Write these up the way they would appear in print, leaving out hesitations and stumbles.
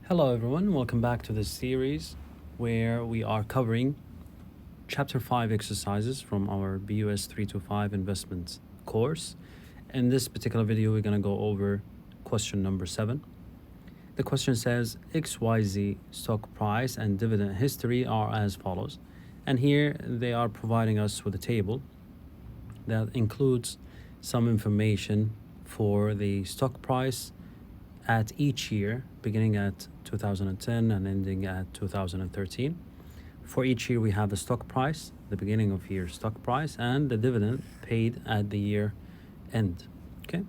Hello everyone, welcome back to this series where we are covering Chapter 5 exercises from our BUS 325 investments course. In this particular video, we're going to go over question number 7. The question says, XYZ stock price and dividend history are as follows. And here they are providing us with a table that includes some information for the stock price at each year, beginning at 2010 and ending at 2013. For each year, we have the stock price, the beginning of year stock price, and the dividend paid at the year end. Okay.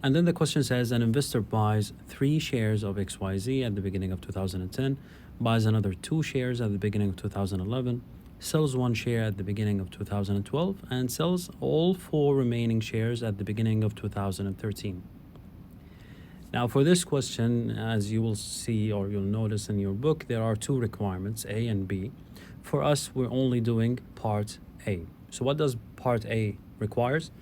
And then the question says, an investor buys 3 shares of XYZ at the beginning of 2010, buys another 2 shares at the beginning of 2011, sells 1 share at the beginning of 2012, and sells all 4 remaining shares at the beginning of 2013. Now for this question, as you will see or you'll notice in your book, there are 2 requirements, A and B. For us, we're only doing part A. So what does part A requires?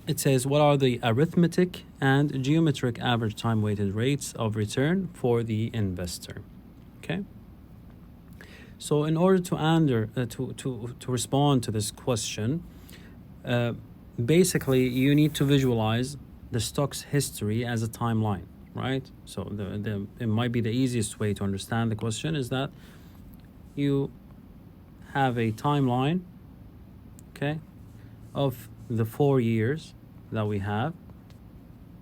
It says, what are the arithmetic and geometric average time-weighted rates of return for the investor? Okay. So in order to respond to this question, basically you need to visualize the stock's history as a timeline, right? So it might be the easiest way to understand the question is that you have a timeline, okay, of the 4 years that we have,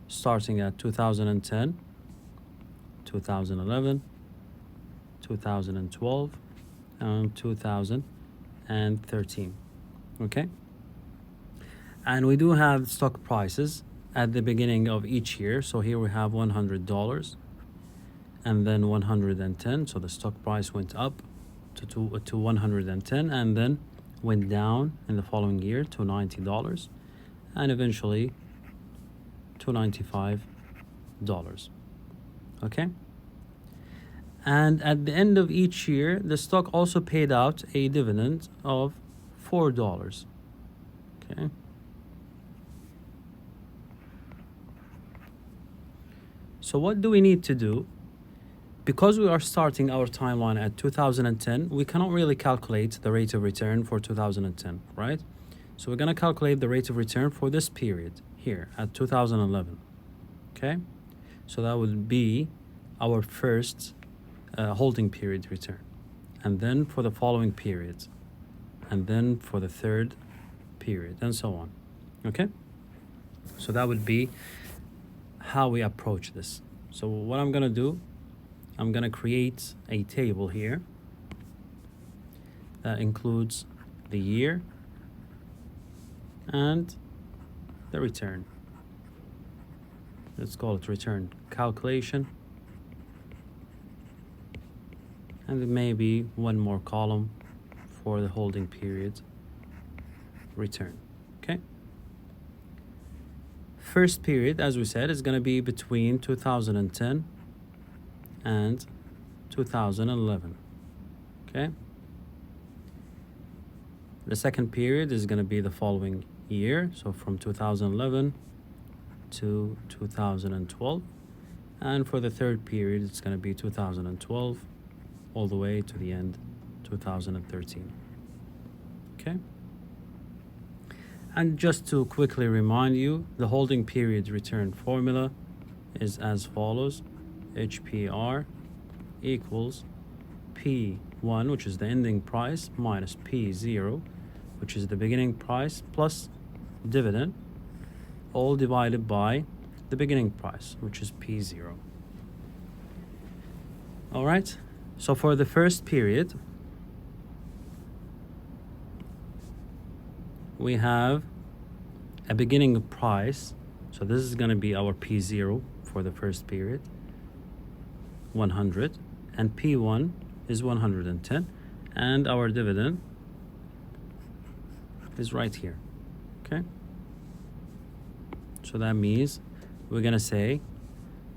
starting at 2010, 2011, 2012, and 2013, okay? And we do have stock prices at the beginning of each year. So here we have $100 and then 110. So the stock price went up to 110 and then went down in the following year to $90 and eventually to $95. Okay. And at the end of each year, the stock also paid out a dividend of $4. Okay. So what do we need to do? Because we are starting our timeline at 2010, we cannot really calculate the rate of return for 2010, right? So we're going to calculate the rate of return for this period here at 2011, okay? So that would be our first holding period return. And then for the following periods. And then for the third period and so on, okay? So that would be how we approach this. So what I'm gonna do, I'm gonna create a table here that includes the year and the return. Let's call it return calculation. And there may be one more column for the holding period return, okay? First period, as we said, is going to be between 2010 and 2011, okay? The second period is going to be the following year, so from 2011 to 2012. And for the third period, it's going to be 2012 all the way to the end, 2013, okay? And just to quickly remind you, the holding period return formula is as follows. HPR equals P1, which is the ending price, minus P0, which is the beginning price, plus dividend, all divided by the beginning price, which is P0. All right, so for the first period, we have a beginning price. So this is going to be our P0 for the first period, 100, and P1 is 110, and our dividend is right here, okay? So that means we're going to say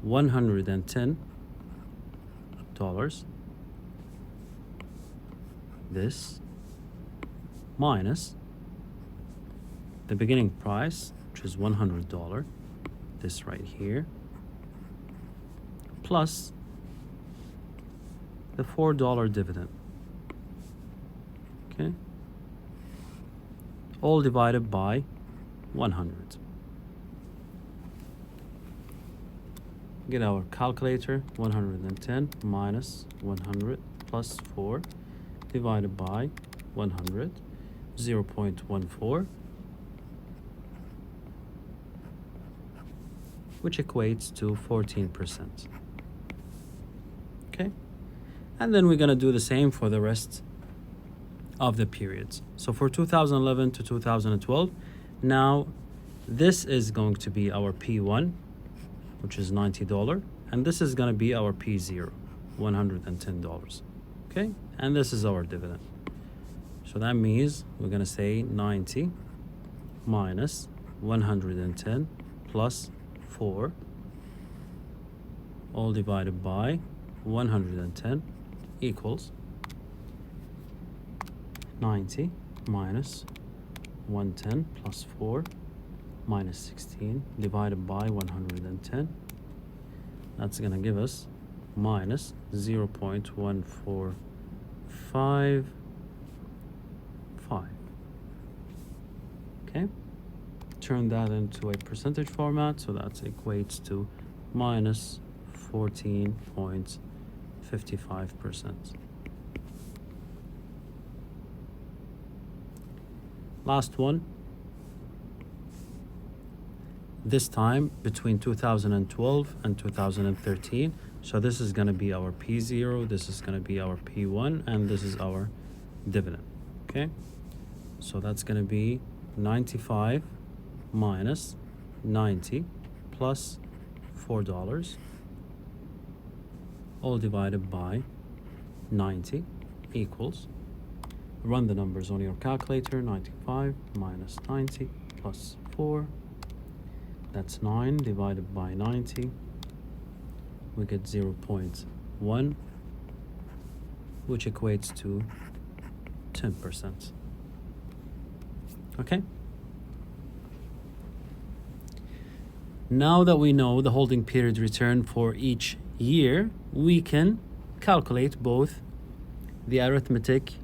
$110, this, minus the beginning price, which is $100, this right here, plus the $4 dividend. Okay, all divided by 100. Get our calculator. 110 minus 100 plus 4 divided by 100, 0.14, which equates to 14%. Okay, and then we're going to do the same for the rest of the periods. So for 2011 to 2012, now this is going to be our P1, which is $90, and this is going to be our P0, $110. Okay, and this is our dividend. So that means we're going to say 90 minus 110 plus 4, all divided by 110, equals 90 minus 110 plus 4 minus 16 divided by 110. That's going to give us minus 0.1455. Okay, turn that into a percentage format, so that equates to minus 14.55%. Last one. This time between 2012 and 2013. So this is going to be our P0, this is going to be our P1, and this is our dividend. Okay, so that's going to be 95 minus 90 plus $4, all divided by 90, equals, run the numbers on your calculator. 95 minus 90 plus 4, that's 9 divided by 90, we get 0.1, which equates to 10%. Okay, now that we know the holding period return for each year, we can calculate both the arithmetic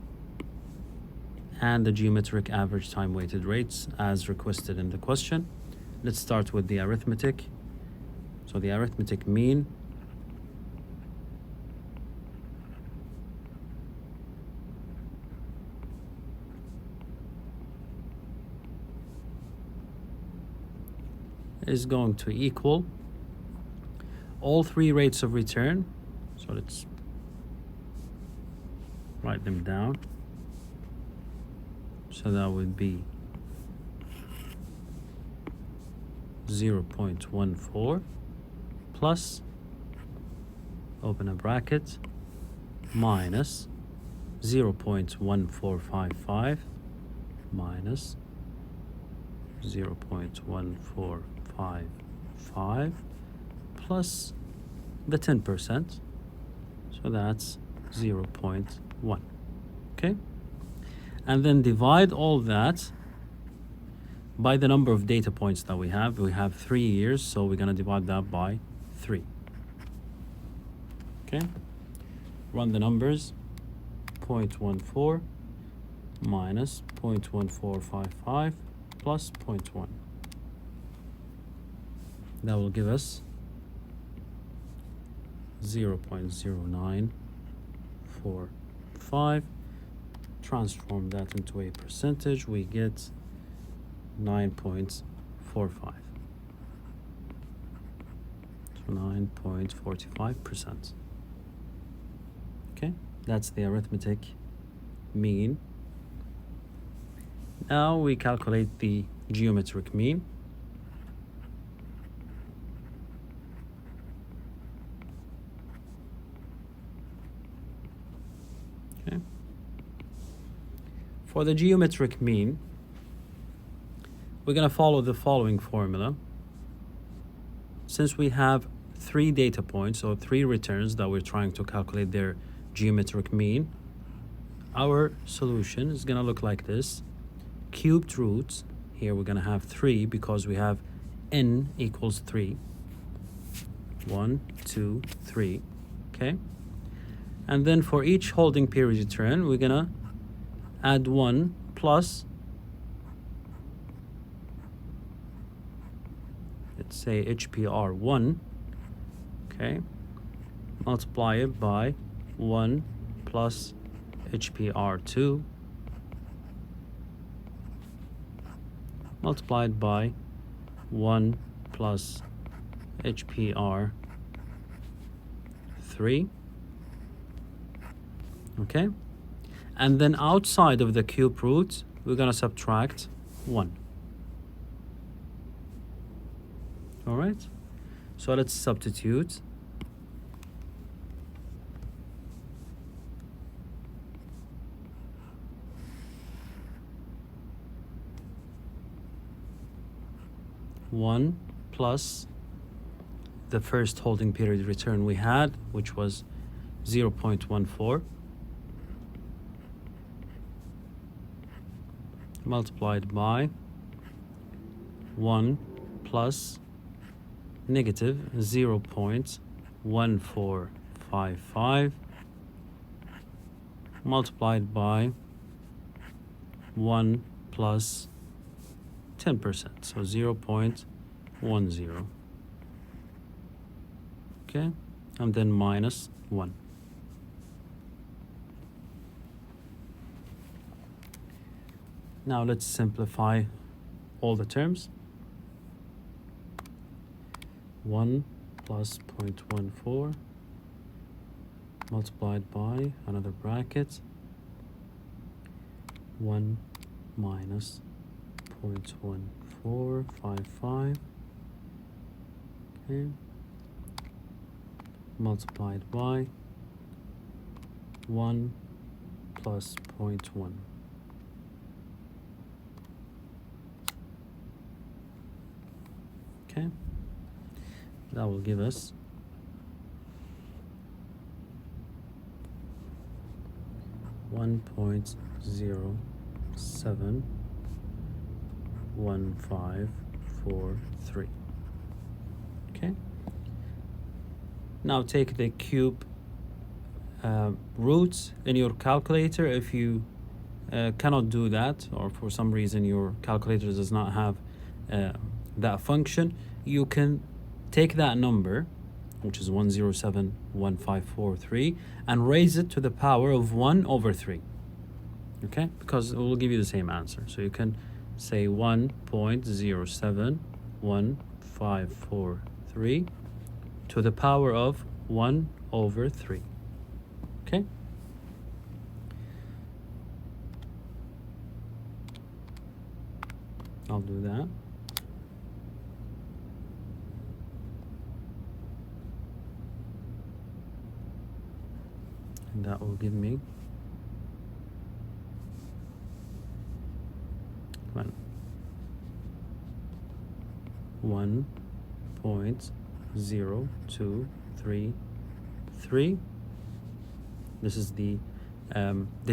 and the geometric average time weighted rates as requested in the question. Let's start with the arithmetic. So the arithmetic mean is going to equal all three rates of return. So let's write them down. So that would be 0.14 plus, open a bracket, minus 0.1455 minus 0.1455 plus the 10%, so that's 0.1. Okay, and then divide all that by the number of data points that we have. We have 3 years, so we're going to divide that by 3. Okay, run the numbers. 0.14 minus 0.1455 plus 0.1. That will give us 0.0945. Transform that into a percentage, we get 9.45. So 9.45%. Okay, that's the arithmetic mean. Now we calculate the geometric mean. Okay. For the geometric mean, we're going to follow the following formula. Since we have 3 data points, or 3 returns that we're trying to calculate their geometric mean, our solution is going to look like this. Cubed roots, here we're going to have 3 because we have n equals 3. 1, 2, 3. Okay. And then for each holding period return, we're gonna add 1 plus, let's say HPR1, okay, multiply it by 1 plus HPR2 multiplied by 1 plus HPR3, okay? And then outside of the cube root, we're gonna subtract 1. All right, so let's substitute. One plus the first holding period return we had, which was 0.14, multiplied by 1 plus negative 0.1455 multiplied by 1 plus 10%, so 0.10. Okay, and then minus 1. Now let's simplify all the terms. 1 plus 0.14 multiplied by another bracket 1 minus 0.1455, okay, multiplied by 1 plus 0.1. Okay, that will give us 1.071543. Okay, now take the cube roots in your calculator. If you cannot do that, or for some reason your calculator does not have that function, you can take that number, which is 1071543, and raise it to the power of 1 over 3. Okay, because it will give you the same answer. So you can say 1.071543 to the power of 1 over 3. Okay, I'll do that. And that will give me 1.0233. This is the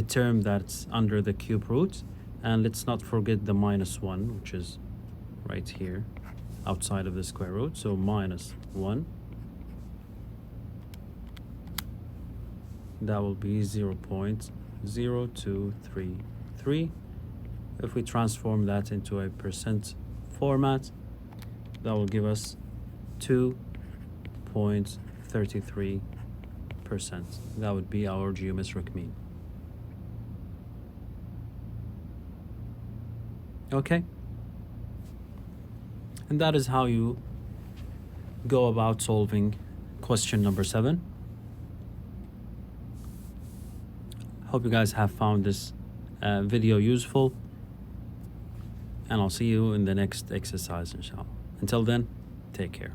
term that's under the cube root, and let's not forget the minus 1, which is right here outside of the square root, so minus 1. That will be 0.0233. If we transform that into a percent format, that will give us 2.33%. That would be our geometric mean. Okay, and that is how you go about solving question number 7. Hope you guys have found this video useful, and I'll see you in the next exercise, inshallah. Until then, take care.